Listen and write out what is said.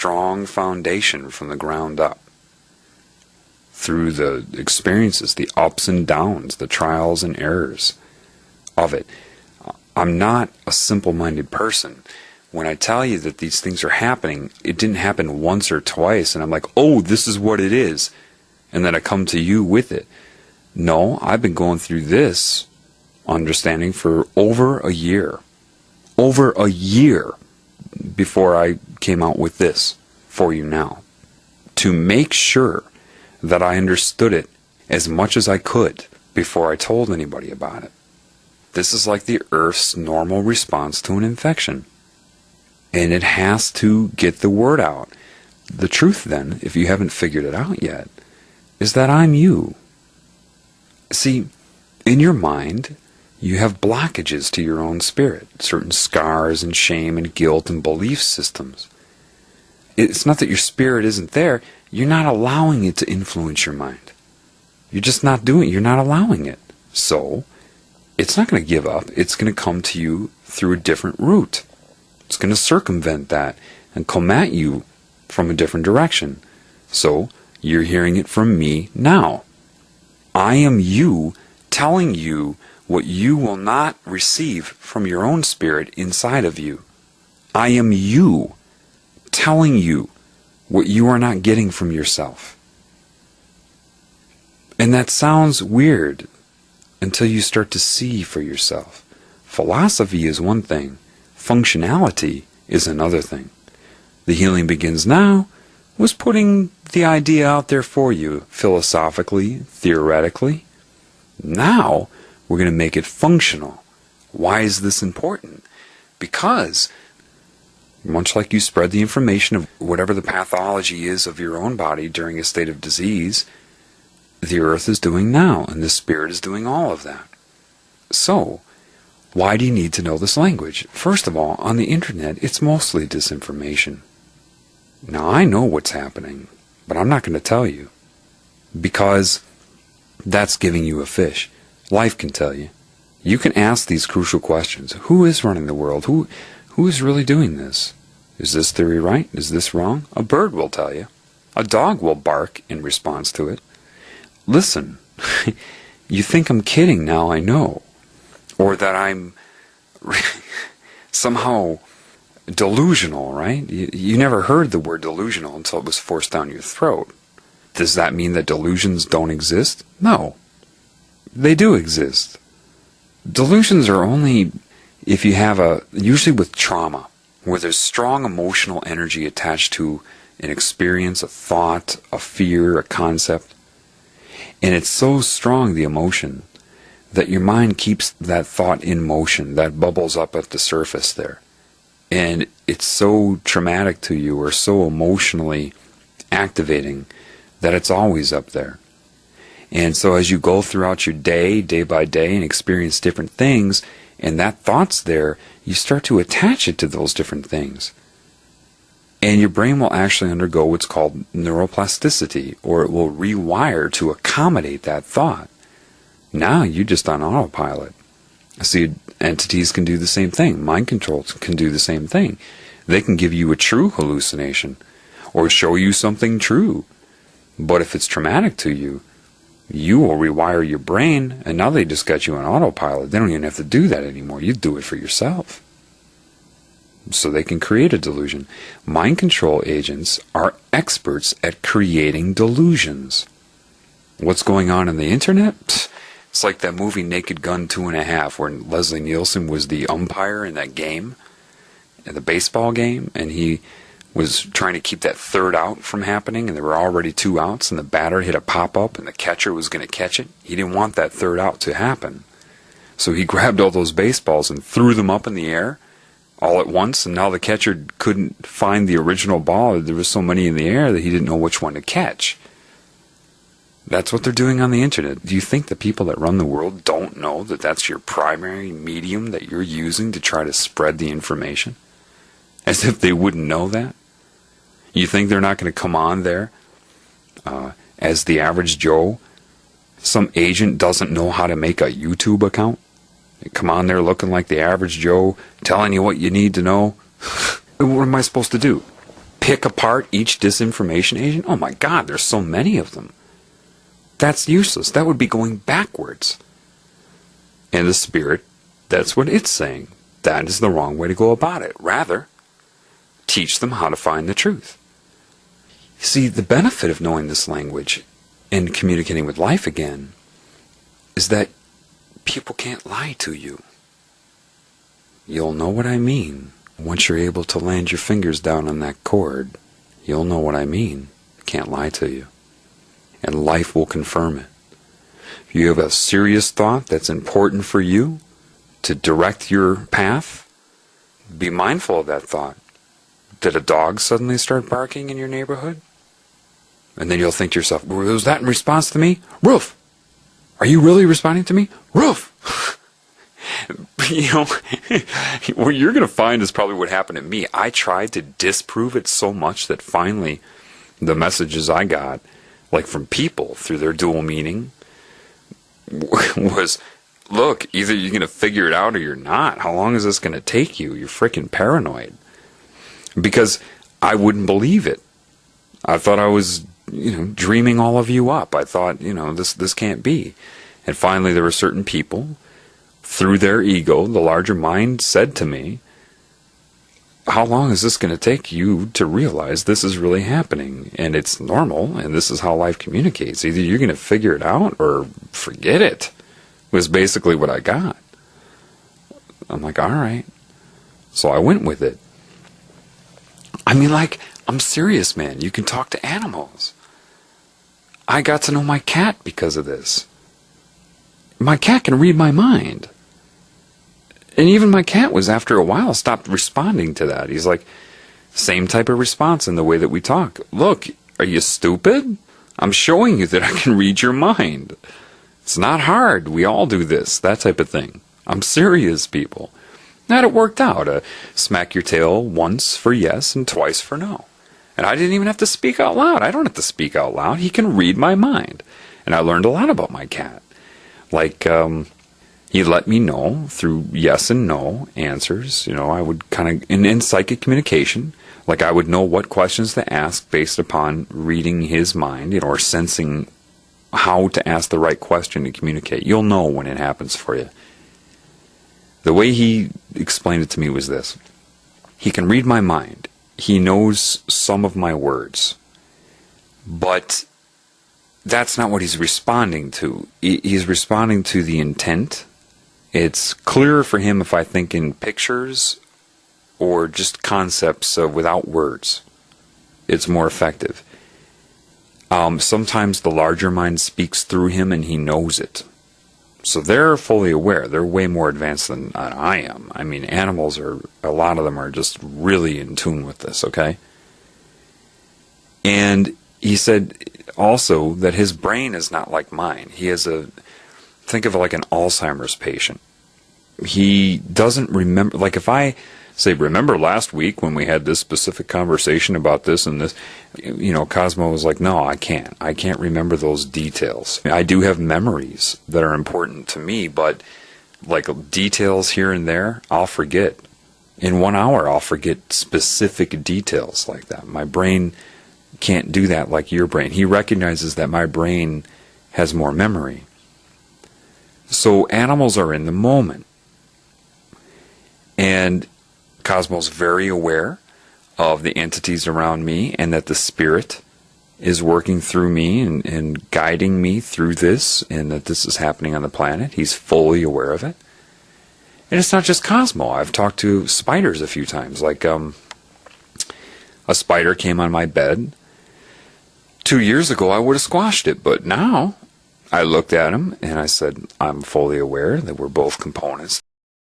strong foundation from the ground up. Through the experiences, the ups and downs, the trials and errors of it. I'm not a simple-minded person. When I tell you that these things are happening, it didn't happen once or twice, and I'm like, oh, this is what it is, and then I come to you with it. No, I've been going through this understanding for over a year. Over a year before I came out with this for you now. To make sure that I understood it as much as I could before I told anybody about it. This is like the Earth's normal response to an infection. And it has to get the word out. The truth then, if you haven't figured it out yet, is that I'm you. See, in your mind, you have blockages to your own spirit, certain scars and shame and guilt and belief systems. It's not that your spirit isn't there, you're not allowing it to influence your mind. You're just not doing it, you're not allowing it. So, it's not going to give up, it's going to come to you through a different route. It's going to circumvent that and come at you from a different direction. So, you're hearing it from me now. I am you telling you what you will not receive from your own spirit inside of you. I am you telling you what you are not getting from yourself. And that sounds weird until you start to see for yourself. Philosophy is one thing. Functionality is another thing. The Healing Begins Now was putting the idea out there for you, philosophically, theoretically. Now, we're going to make it functional. Why is this important? Because, much like you spread the information of whatever the pathology is of your own body during a state of disease, the earth is doing now, and the spirit is doing all of that. So, why do you need to know this language? First of all, on the internet, it's mostly disinformation. Now, I know what's happening, but I'm not going to tell you, because that's giving you a fish. Life can tell you. You can ask these crucial questions. Who is running the world? Who is really doing this? Is this theory right? Is this wrong? A bird will tell you. A dog will bark in response to it. Listen, you think I'm kidding now, I know. Or that I'm somehow delusional, right? You never heard the word delusional until it was forced down your throat. Does that mean that delusions don't exist? No. They do exist. Delusions are only if you have usually with trauma, where there's strong emotional energy attached to an experience, a thought, a fear, a concept. And it's so strong, the emotion, that your mind keeps that thought in motion, that bubbles up at the surface there. And it's so traumatic to you, or so emotionally activating, that it's always up there. And so as you go throughout your day, day by day, and experience different things, and that thought's there, you start to attach it to those different things. And your brain will actually undergo what's called neuroplasticity, or it will rewire to accommodate that thought. Now you're just on autopilot. See, entities can do the same thing. Mind control can do the same thing. They can give you a true hallucination, or show you something true. But if it's traumatic to you, you will rewire your brain, and now they just got you on autopilot. They don't even have to do that anymore. You do it for yourself. So they can create a delusion. Mind control agents are experts at creating delusions. What's going on the internet? It's like that movie Naked Gun 2.5, where Leslie Nielsen was the umpire in that game, in the baseball game, and he was trying to keep that third out from happening, and there were already 2 outs, and the batter hit a pop-up, and the catcher was going to catch it. He didn't want that third out to happen. So he grabbed all those baseballs and threw them up in the air all at once, and now the catcher couldn't find the original ball. There was so many in the air that he didn't know which one to catch. That's what they're doing on the internet. Do you think the people that run the world don't know that that's your primary medium that you're using to try to spread the information? As if they wouldn't know that? You think they're not going to come on there as the average Joe? Some agent doesn't know how to make a YouTube account? They come on there looking like the average Joe, telling you what you need to know? What am I supposed to do? pick apart each disinformation agent? Oh my God, there's so many of them. That's useless. That would be going backwards. And the Spirit, that's what it's saying. That is the wrong way to go about it. Rather, teach them how to find the truth. You see, the benefit of knowing this language and communicating with life again is that people can't lie to you. You'll know what I mean once you're able to land your fingers down on that chord. You'll know what I mean. Can't lie to you. And life will confirm it. If you have a serious thought that's important for you to direct your path, be mindful of that thought. Did a dog suddenly start barking in your neighborhood? And then you'll think to yourself, was that in response to me? Roof! Are you really responding to me? Roof! You know, what you're going to find is probably what happened to me. I tried to disprove it so much that finally the messages I got, like from people through their dual meaning, was, look, either you're going to figure it out or you're not. How long is this going to take you? You're freaking paranoid. Because I wouldn't believe it. I thought I was, dreaming all of you up. I thought, this can't be. And finally there were certain people, through their ego, the larger mind said to me, how long is this going to take you to realize this is really happening? And it's normal, and this is how life communicates. Either you're going to figure it out or forget it, was basically what I got. I'm like, all right. So I went with it. I mean, I'm serious, man. You can talk to animals. I got to know my cat because of this. My cat can read my mind. And even my cat was, after a while, stopped responding to that. He's like, same type of response in the way that we talk. Look, are you stupid? I'm showing you that I can read your mind. It's not hard. We all do this, that type of thing. I'm serious, people. And it worked out. Smack your tail once for yes and twice for no. And I didn't even have to speak out loud. I don't have to speak out loud. He can read my mind. And I learned a lot about my cat. He let me know through yes and no answers. I would kind of, in psychic communication, I would know what questions to ask based upon reading his mind, or sensing how to ask the right question to communicate. You'll know when it happens for you. The way he explained it to me was this. He can read my mind. He knows some of my words. But that's not what he's responding to. He's responding to the intent. It's clearer for him if I think in pictures or just concepts without words. It's more effective. Sometimes the larger mind speaks through him and he knows it. So they're fully aware. They're way more advanced than I am. I mean, animals a lot of them are just really in tune with this, okay? And he said also that his brain is not like mine. He has think of it like an Alzheimer's patient. He doesn't remember, if I say, remember last week when we had this specific conversation about this and this, Cosmo was like, no, I can't. I can't remember those details. I do have memories that are important to me, but details here and there, I'll forget. In 1 hour, I'll forget specific details like that. My brain can't do that like your brain. He recognizes that my brain has more memory. So animals are in the moment. And Cosmo's very aware of the entities around me, and that the Spirit is working through me and guiding me through this, and that this is happening on the planet. He's fully aware of it. And it's not just Cosmo. I've talked to spiders a few times. A spider came on my bed. 2 years ago, I would have squashed it, but now I looked at him and I said, I'm fully aware that we're both components.